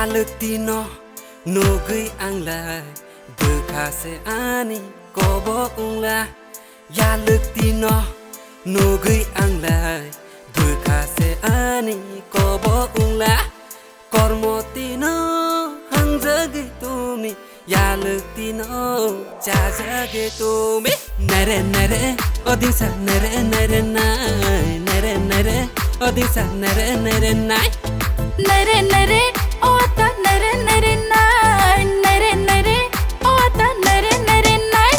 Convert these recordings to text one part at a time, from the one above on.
lực tino nugui ang lai bekase ani kobo ungla ya lực tino nugui ang lai bekase ani kobo ungla kormo tino hangjagi tumi ya lực tino jajagi tumi nare nare odisa nare nare nai nare nare odisa nare nare nai nare nare ota nare nare nai nare nare ota nare nare nai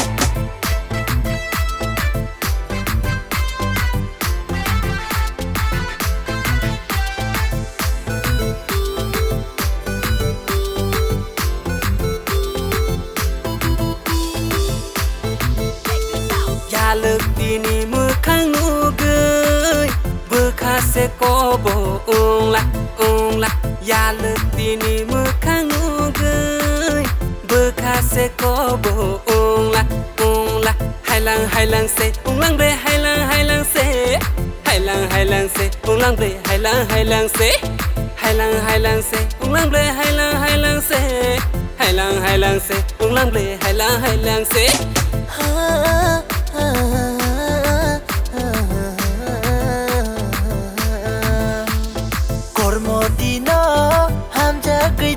ya lực tini mukhang nugui bekase kobo ungla ya lực tini mukhang nugui bekase kobo ungla hailang hailang se unglang bre hailang hailang se hailang hailang se unglang bre hailang hailang se hailang hailang se unglang bre hailang hailang se hailang hailang se unglang bre hailang hailang se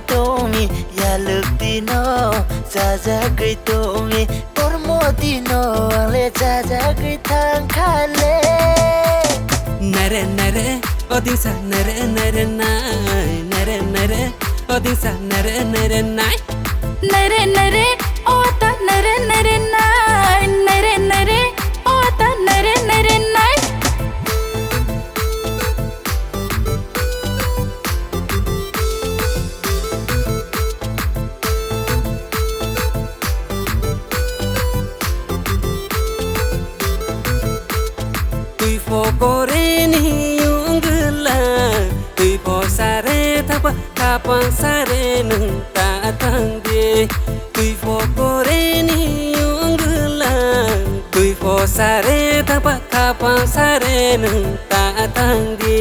Tomi ya lực tino jaja gri tomi kormo tino le jaja gri thang khale nare nare odisa nare nare nai nare nare odisa nare nare nai nare nare ota nare nare nai nare nare ota nare nare nai Koreni yungla tui po sare thapa kapang sare nung ta thang de tui po koreni yungla tui po sare thapa kapang sare nung ta thang de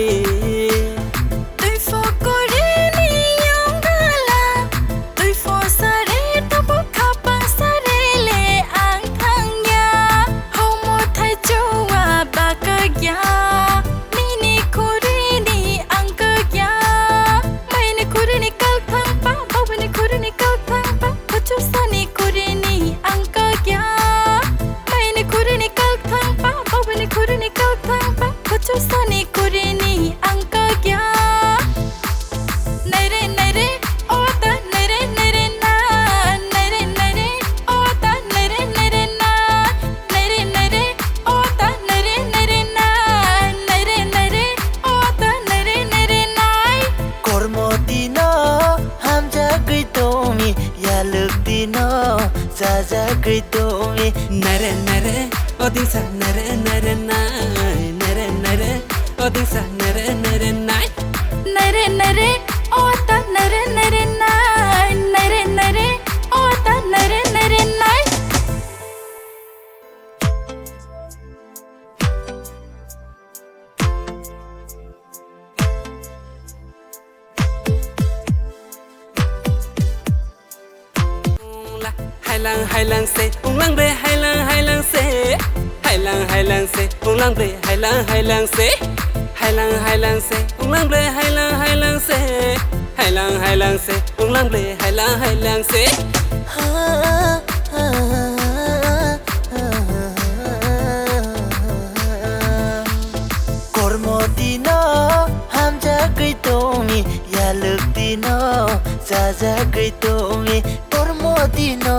nare nare odisa nare nare nai nare nare odisa nare nare nai nare nare ota nare nare nai nare nare ota nare nare nai hailang hailang se unglang bre hailang hailang se hailang hailang se unglang bre hailang hailang se hailang hailang se unglang bre hailang hailang se hailang hailang se unglang bre hailang hailang se kormo tino hamja gri tomi ya lực tino jaja gri tomi Tino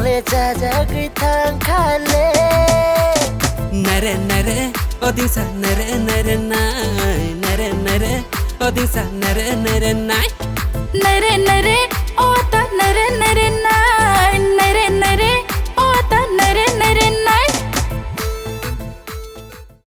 le jaja gri thang khale nare nare odisa nare nare nai nare nare odisa nare nare nai nare nare ota nare nare nai